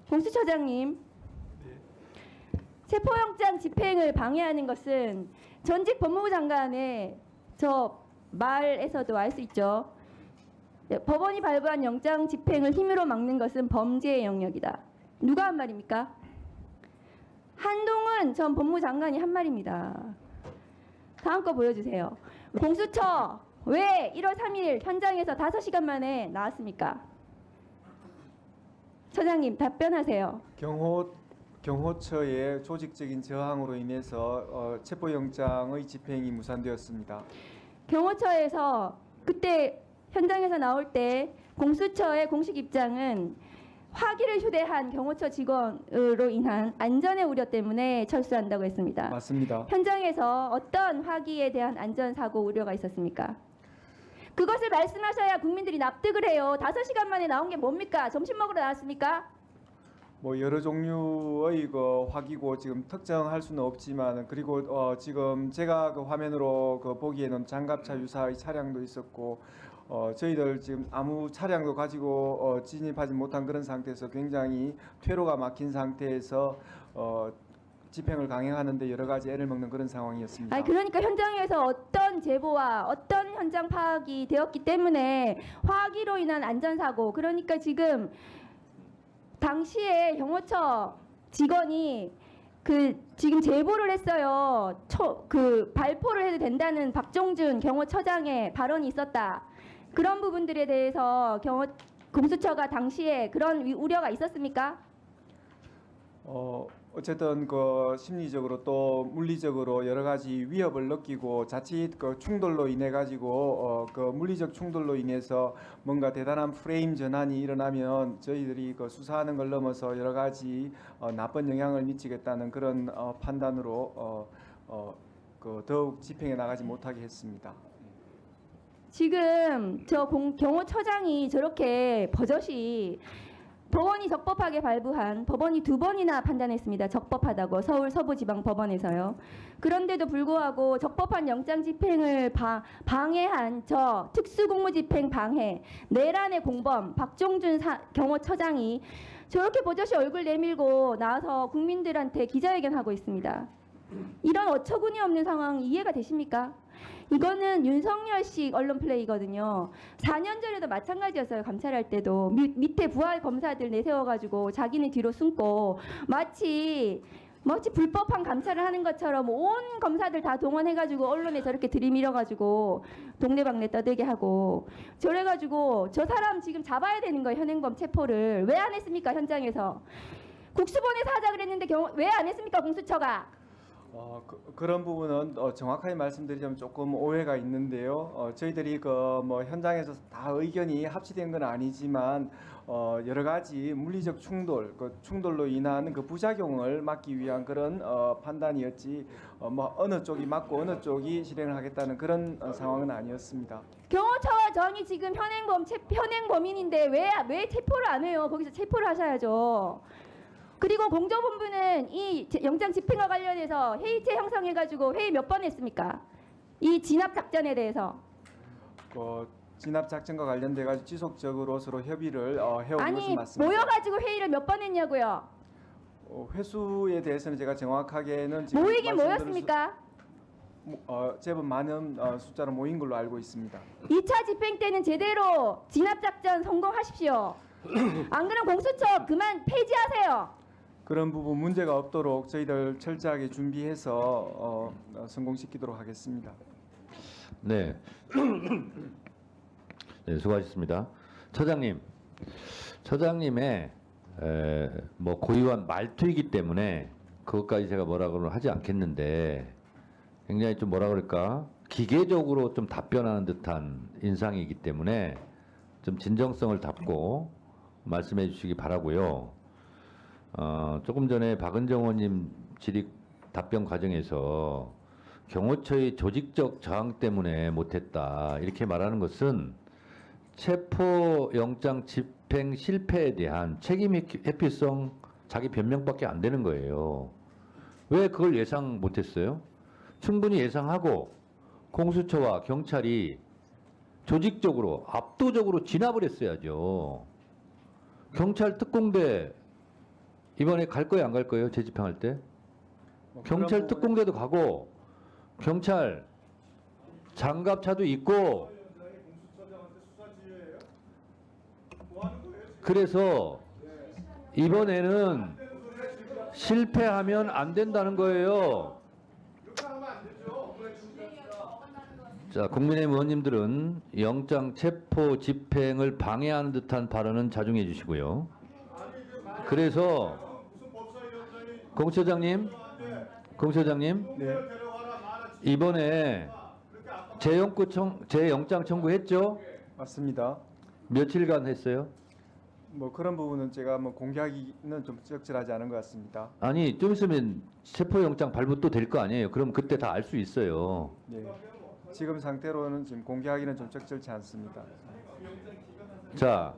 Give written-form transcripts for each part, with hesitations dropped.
공수처장님, 체포영장 집행을 방해하는 것은 전직 법무부 장관의 저 말에서도 알 수 있죠. 법원이 발부한 영장 집행을 힘으로 막는 것은 범죄의 영역이다. 누가 한 말입니까? 한동훈 전 법무부 장관이 한 말입니다. 다음 거 보여주세요. 공수처 왜 1월 3일 현장에서 5시간 만에 나왔습니까? 처장님 답변하세요. 경호처의 조직적인 저항으로 인해서 체포영장의 집행이 무산되었습니다. 경호처에서 그때 현장에서 나올 때 공수처의 공식 입장은 화기를 휴대한 경호처 직원으로 인한 안전의 우려 때문에 철수한다고 했습니다. 맞습니다. 현장에서 어떤 화기에 대한 안전사고 우려가 있었습니까? 그것을 말씀하셔야 국민들이 납득을 해요. 5시간 만에 나온 게 뭡니까? 점심 먹으러 나왔습니까? 뭐 여러 종류의 그 화기고 지금 특정할 수는 없지만 그리고 지금 제가 그 화면으로 그 보기에는 장갑차 유사의 차량도 있었고 저희들 지금 아무 차량도 가지고 진입하지 못한 그런 상태에서 굉장히 퇴로가 막힌 상태에서 집행을 강행하는데 여러 가지 애를 먹는 그런 상황이었습니다. 아니 그러니까 현장에서 어떤 제보와 어떤 현장 파악이 되었기 때문에 화기로 인한 안전사고, 그러니까 지금 당시에 경호처 직원이 지금 제보를 했어요. 발포를 해도 된다는 박종준 경호처장의 발언이 있었다. 그런 부분들에 대해서 공수처가 당시에 그런 우려가 있었습니까? 어쨌든 그 심리적으로 또 물리적으로 여러 가지 위협을 느끼고 자칫 그 충돌로 인해 가지고 그 물리적 충돌로 인해서 뭔가 대단한 프레임 전환이 일어나면 저희들이 그 수사하는 걸 넘어서 여러 가지 나쁜 영향을 미치겠다는 그런 판단으로 그 더욱 집행해 나가지 못하게 했습니다. 지금 경호처장이 저렇게 버젓이 법원이 적법하게 발부한, 법원이 2번이나 판단했습니다. 적법하다고, 서울 서부지방법원에서요. 그런데도 불구하고 적법한 영장 집행을 방해한 저 특수공무집행 방해 내란의 공범 박종준 경호처장이 저렇게 버젓이 얼굴 내밀고 나와서 국민들한테 기자회견하고 있습니다. 이런 어처구니 없는 상황 이해가 되십니까? 이거는 윤석열식 언론 플레이거든요. 4년 전에도 마찬가지였어요. 감찰할 때도 밑에 부하 검사들 내세워가지고 자기는 뒤로 숨고 마치 불법한 감찰을 하는 것처럼 온 검사들 다 동원해가지고 언론에 저렇게 들이밀어가지고 동네방네 떠들게 하고, 저래가지고 저 사람 지금 잡아야 되는 거예요. 현행범 체포를 왜 안 했습니까? 현장에서 국수본에서 하자 그랬는데 왜 안 했습니까? 공수처가. 그런 부분은 정확하게 말씀드리자면 조금 오해가 있는데요. 저희들이 뭐 현장에서 다 의견이 합치된 건 아니지만 여러 가지 물리적 충돌로 인한 그 부작용을 막기 위한 그런 판단이었지 뭐 어느 쪽이 맞고 어느 쪽이 실행을 하겠다는 그런 상황은 아니었습니다. 경호처장이 지금 현행범인인데 왜 체포를 안 해요? 거기서 체포를 하셔야죠. 그리고 공조본부는 이 영장 집행과 관련해서 회의체 형성해가지고 회의 몇 번 했습니까? 이 진압 작전에 대해서. 진압 작전과 관련돼 가지고 지속적으로 서로 협의를 해온 것은 맞습니다. 모여가지고 회의를 몇 번 했냐고요? 회수에 대해서는 제가 정확하게는 지금 모이긴 모였습니까? 제법 많은 숫자로 모인 걸로 알고 있습니다. 2차 집행 때는 제대로 진압 작전 성공하십시오. 안 그러면 공수처 그만 폐지하세요. 그런 부분 문제가 없도록 저희들 철저하게 준비해서 성공시키도록 하겠습니다. 네. 네, 수고하셨습니다. 처장님의 뭐 고유한 말투이기 때문에 그것까지 제가 뭐라고는 하지 않겠는데 굉장히 좀 뭐라 그럴까 기계적으로 좀 답변하는 듯한 인상이기 때문에 좀 진정성을 담고 말씀해 주시기 바라고요. 조금 전에 박은정 의원님 질의 답변 과정에서 경호처의 조직적 저항 때문에 못했다 이렇게 말하는 것은 체포영장 집행 실패에 대한 책임 회피성 자기 변명밖에 안 되는 거예요. 왜 그걸 예상 못했어요? 충분히 예상하고 공수처와 경찰이 조직적으로 압도적으로 진압을 했어야죠. 경찰 특공대 이번에 갈 거예요, 안 갈 거예요? 재집행할 때? 뭐 경찰 그런 부분에- 특공대도 가고 경찰 장갑차도 있고 그래서 이번에는 실패하면 안 된다는 거예요. 자, 국민의힘 의원님들은 영장 체포 집행을 방해하는 듯한 발언은 자중해 주시고요. 그래서 공처장님 네. 이번에 재영장 청구했죠? 맞습니다. 며칠간 했어요? 뭐 그런 부분은 제가 뭐 공개하기는 좀 적절하지 않은 것 같습니다. 아니 좀 있으면 체포영장 발부 또 될 거 아니에요. 그럼 그때 다 알 수 있어요. 네. 지금 상태로는 지금 공개하기는 좀 적절치 않습니다. 자,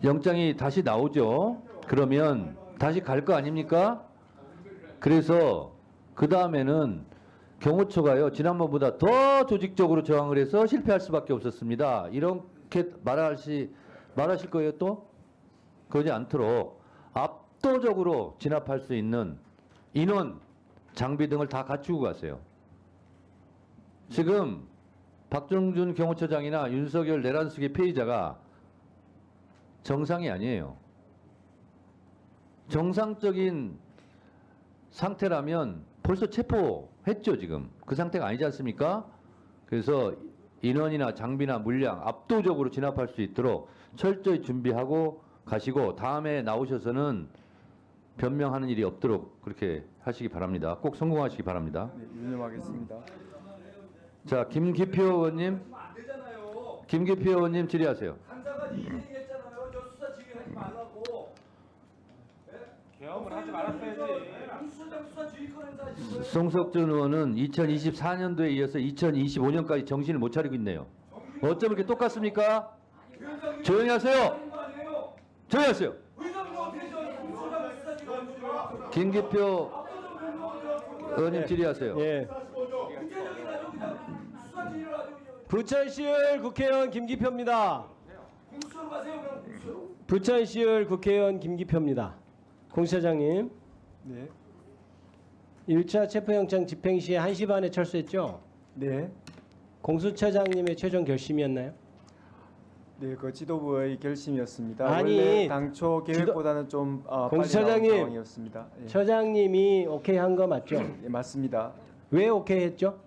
영장이 다시 나오죠. 그러면 다시 갈 거 아닙니까? 그래서 그 다음에는 경호처가요 지난번보다 더 조직적으로 저항을 해서 실패할 수밖에 없었습니다. 이렇게 말하실 거예요 또? 그러지 않도록 압도적으로 진압할 수 있는 인원, 장비 등을 다 갖추고 가세요. 지금 박정준 경호처장이나 윤석열 내란숙의 피의자가 정상이 아니에요. 정상적인 상태라면 벌써 체포했죠 지금. 그 상태가 아니지 않습니까? 그래서 인원이나 장비나 물량 압도적으로 진압할 수 있도록 철저히 준비하고 가시고 다음에 나오셔서는 변명하는 일이 없도록 그렇게 하시기 바랍니다. 꼭 성공하시기 바랍니다. 네, 유념하겠습니다. 자, 김기표 의원님. 김기표 의원님 질의하세요. 간사가 이 얘기했잖아요. 저 수사 지휘하지 말라고. 개혁을 하지 말았어야지. 수사장 수사 지휘권 행사하신 거예요. 송석준 의원은 2024년도에 이어서 2025년까지 정신을 못 차리고 있네요. 어쩜 이렇게 똑같습니까? 조용히 하세요. 조용히 하세요. 의장님 어떻게 저 수사장 수사 지휘하는 김기표 의원님 질의하세요. 예. 구체적인 아주 그냥 수사 지휘를 아주 부천시을 국회의원 김기표입니다. 공수처로 가세요. 그럼 공수처로. 부천시을 국회의원 김기표입니다. 공시장님, 네. 1차 체포영장 집행 시 1시 반에 철수했죠? 네. 공수처장님의 최종 결심이었나요? 네, 그 지도부의 결심이었습니다. 아니, 원래 당초 계획보다는 좀 빨리 나온 공수처장님. 상황이었습니다. 예. 처장님이 오케이 한 거 맞죠? 예, 맞습니다. 왜 오케이 했죠?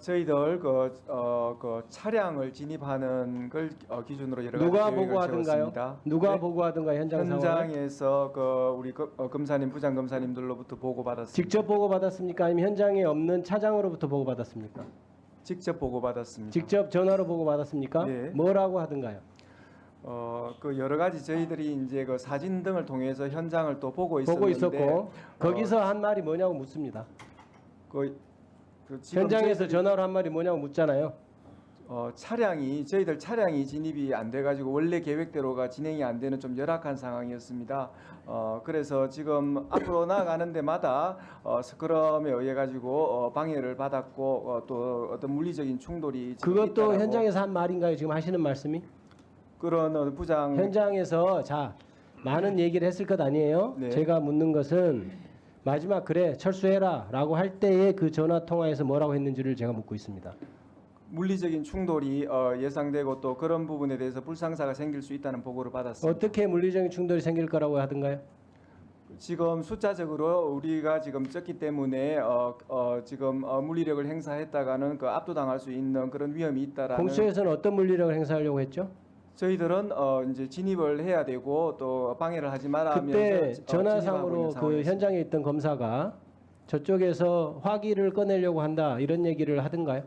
저희들 그 차량을 진입하는 걸 기준으로 여러 가지 누가 계획을 보고하던가요? 세웠습니다. 누가 네. 보고하던가 현장 상황을? 현장에서 우리 검사님, 부장검사님들로부터 보고받았습니다. 직접 보고받았습니까? 아니면 현장에 없는 차장으로부터 보고받았습니까? 직접 보고받았습니다. 직접 전화로 보고받았습니까? 네. 뭐라고 하던가요? 그 여러 가지 저희들이 이제 그 사진 등을 통해서 현장을 또 보고 있었는데 보고 있었고 거기서 한 말이 뭐냐고 묻습니다. 그 지금 현장에서 저희들이, 전화로 한 말이 뭐냐고 묻잖아요. 저희들 차량이 진입이 안 돼가지고 원래 계획대로가 진행이 안 되는 좀 열악한 상황이었습니다. 그래서 지금 앞으로 나아가는 데마다 스크럼에 의해 가지고 방해를 받았고 또 어떤 물리적인 충돌이 지금 그것도 있다라고 현장에서 한 말인가요? 지금 하시는 말씀이? 그런 부장 현장에서 자 많은 얘기를 했을 것 아니에요? 네. 제가 묻는 것은 마지막 그래 철수해라라고 할 때의 그 전화 통화에서 뭐라고 했는지를 제가 묻고 있습니다. 물리적인 충돌이 예상되고 또 그런 부분에 대해서 불상사가 생길 수 있다는 보고를 받았습니다. 어떻게 물리적인 충돌이 생길 거라고 하던가요? 지금 숫자적으로 우리가 지금 적기 때문에 지금 물리력을 행사했다가는 그 압도당할 수 있는 그런 위험이 있다라는. 공수처에서는 어떤 물리력을 행사하려고 했죠? 저희들은 이제 진입을 해야 되고 또 방해를 하지 마라 하면서 그때 진입하고 전화상으로 있는 그 상황이었습니다. 현장에 있던 검사가 저쪽에서 화기를 꺼내려고 한다 이런 얘기를 하던가요?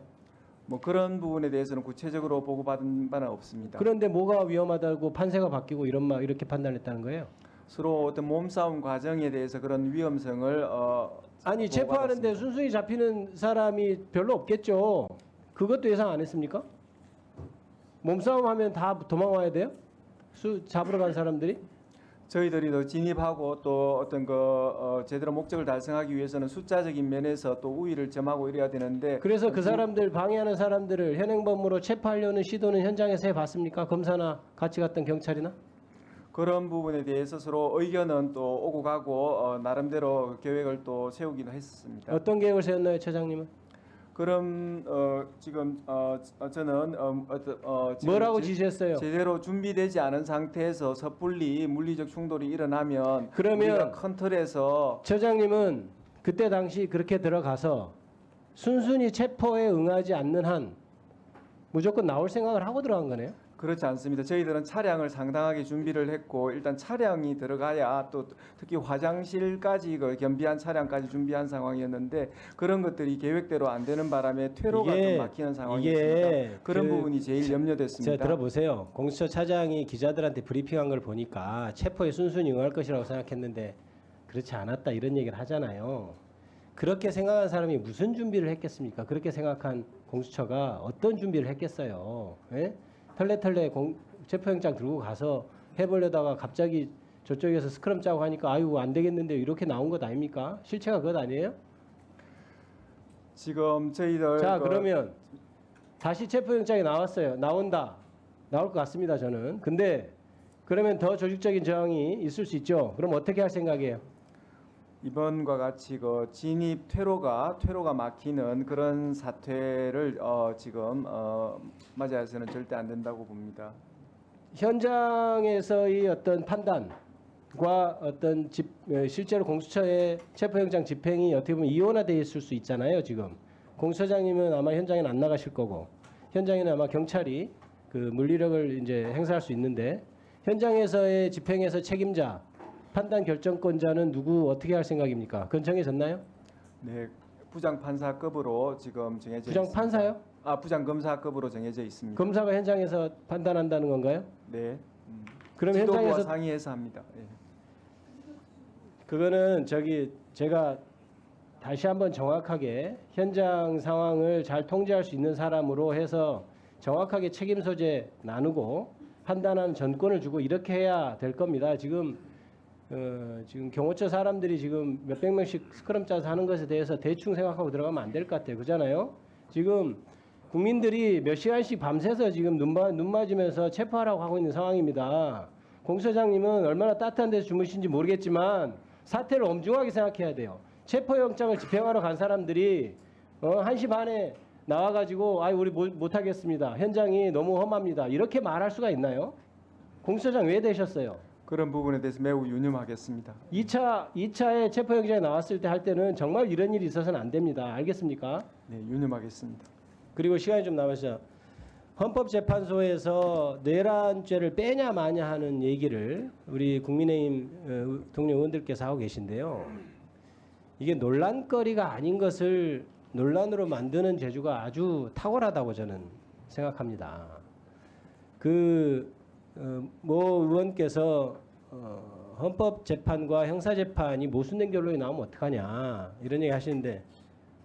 뭐 그런 부분에 대해서는 구체적으로 보고받은 바는 없습니다. 그런데 뭐가 위험하다고 판세가 바뀌고 이렇게 판단했다는 거예요? 서로 어떤 몸싸움 과정에 대해서 그런 위험성을 아니 체포하는데 보고받았습니다. 순순히 잡히는 사람이 별로 없겠죠. 그것도 예상 안 했습니까? 몸싸움 하면 다 도망와야 돼요? 잡으러 간 사람들이? 저희들이 더 진입하고 또 어떤 제대로 목적을 달성하기 위해서는 숫자적인 면에서 또 우위를 점하고 이래야 되는데 그래서 그 사람들 방해하는 사람들을 현행범으로 체포하려는 시도는 현장에서 해봤습니까? 검사나 같이 갔던 경찰이나? 그런 부분에 대해서 서로 의견은 또 오고 가고 나름대로 계획을 또 세우기도 했습니다. 어떤 계획을 세웠나요, 처장님은? 그럼 지금 저는 지금 뭐라고 지시했어요? 제대로 준비되지 않은 상태에서 섣불리 물리적 충돌이 일어나면 그러면 우리가 큰 틀에서 처장님은 그때 당시 그렇게 들어가서 순순히 체포에 응하지 않는 한 무조건 나올 생각을 하고 들어간 거네요. 그렇지 않습니다. 저희들은 차량을 상당하게 준비를 했고 일단 차량이 들어가야 또 특히 화장실까지 그 겸비한 차량까지 준비한 상황이었는데 그런 것들이 계획대로 안 되는 바람에 퇴로가 이게- 좀 막히는 상황이었습니다. 그런 그- 부분이 제일 염려됐습니다. 자, 들어보세요. 공수처 차장이 기자들한테 브리핑한 걸 보니까 체포에 순순히 응할 것이라고 생각했는데 그렇지 않았다 이런 얘기를 하잖아요. 그렇게 생각한 사람이 무슨 준비를 했겠습니까? 그렇게 생각한 공수처가 어떤 준비를 했겠어요? 예? 털레털레 체포영장 들고 가서 해보려다가 갑자기 저쪽에서 스크럼 짜고 하니까 아유 안 되겠는데 이렇게 나온 것 아닙니까? 실체가 그것 아니에요? 지금 저희들 자 그러면 다시 체포영장이 나왔어요. 나온다. 나올 것 같습니다. 저는. 근데 그러면 더 조직적인 저항이 있을 수 있죠. 그럼 어떻게 할 생각이에요? 이번과 같이 그 진입 퇴로가 막히는 그런 사태를 지금 맞이해서는 절대 안 된다고 봅니다. 현장에서의 어떤 판단과 어떤 실제로 공수처의 체포영장 집행이 어떻게 보면 이원화되어 있을 수 있잖아요. 지금 공수처장님은 아마 현장에는 안 나가실 거고 현장에는 아마 경찰이 그 물리력을 이제 행사할 수 있는데 현장에서의 집행에서 책임자 판단 결정권자는 누구 어떻게 할 생각입니까? 그건 정해졌나요? 네, 부장 판사급으로 지금 정해져 부장 있습니다. 판사요? 부장 검사급으로 정해져 있습니다. 검사가 현장에서 판단한다는 건가요? 네. 그럼 지도부와 현장에서 상의해서 합니다. 예. 그거는 제가 다시 한번 정확하게 현장 상황을 잘 통제할 수 있는 사람으로 해서 정확하게 책임 소재 나누고 판단하는 전권을 주고 이렇게 해야 될 겁니다. 지금 경호처 사람들이 지금 몇백 명씩 스크럼 짜서 하는 것에 대해서 대충 생각하고 들어가면 안 될 것 같아요. 그잖아요. 지금 국민들이 몇 시간씩 밤새서 지금 눈 맞으면서 체포하라고 하고 있는 상황입니다. 공수처장님은 얼마나 따뜻한 데서 주무신지 모르겠지만 사태를 엄중하게 생각해야 돼요. 체포영장을 집행하러 간 사람들이 1시 반에 나와가지고 우리 못하겠습니다. 현장이 너무 험합니다. 이렇게 말할 수가 있나요? 공수처장 왜 되셨어요? 그런 부분에 대해서 매우 유념하겠습니다. 2차에 체포영장이 나왔을 때 할 때는 정말 이런 일이 있어서는 안 됩니다. 알겠습니까? 네, 유념하겠습니다. 그리고 시간이 좀 남았어요. 헌법재판소에서 내란죄를 빼냐 마냐 하는 얘기를 우리 국민의힘 동료 의원들께서 하고 계신데요. 이게 논란거리가 아닌 것을 논란으로 만드는 재주가 아주 탁월하다고 저는 생각합니다. 모 의원께서 헌법재판과 형사재판이 모순된 결론이 나오면 어떡하냐 이런 얘기 하시는데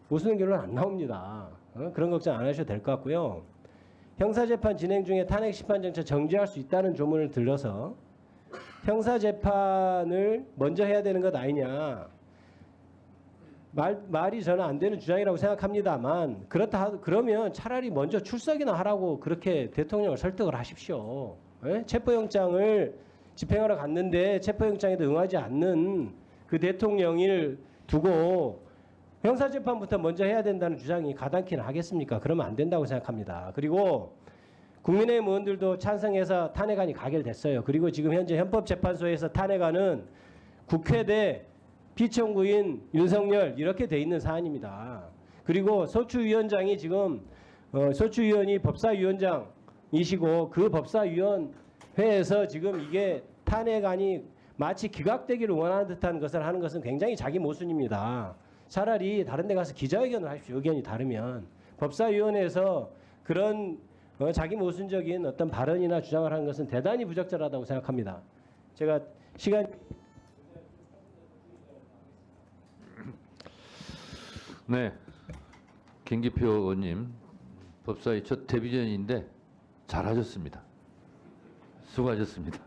모순된 결론 안 나옵니다. 그런 걱정 안 하셔도 될 것 같고요. 형사재판 진행 중에 탄핵심판정처 정지할 수 있다는 조문을 들러서 형사재판을 먼저 해야 되는 것 아니냐 말이 저는 안 되는 주장이라고 생각합니다만 그러면 차라리 먼저 출석이나 하라고 그렇게 대통령을 설득을 하십시오. 예? 체포영장을 집행하러 갔는데 체포영장에도 응하지 않는 그 대통령을 두고 형사재판부터 먼저 해야 된다는 주장이 가당키는 하겠습니까? 그러면 안 된다고 생각합니다. 그리고 국민의힘 의원들도 찬성해서 탄핵안이 가결됐어요. 그리고 지금 현재 헌법재판소에서 탄핵안은 국회 대 피청구인 윤석열 이렇게 돼 있는 사안입니다. 그리고 소추위원장이 지금 소추위원이 법사위원장이시고 그 법사위원회에서 지금 이게 탄핵안이 마치 기각되기를 원하는 듯한 것을 하는 것은 굉장히 자기 모순입니다. 차라리 다른 데 가서 기자회견을 하십시오. 의견이 다르면. 법사위원회에서 그런 자기 모순적인 어떤 발언이나 주장을 하는 것은 대단히 부적절하다고 생각합니다. 제가 시간 네, 김기표 의원님 법사위 첫 데뷔전인데 잘하셨습니다. 수고하셨습니다.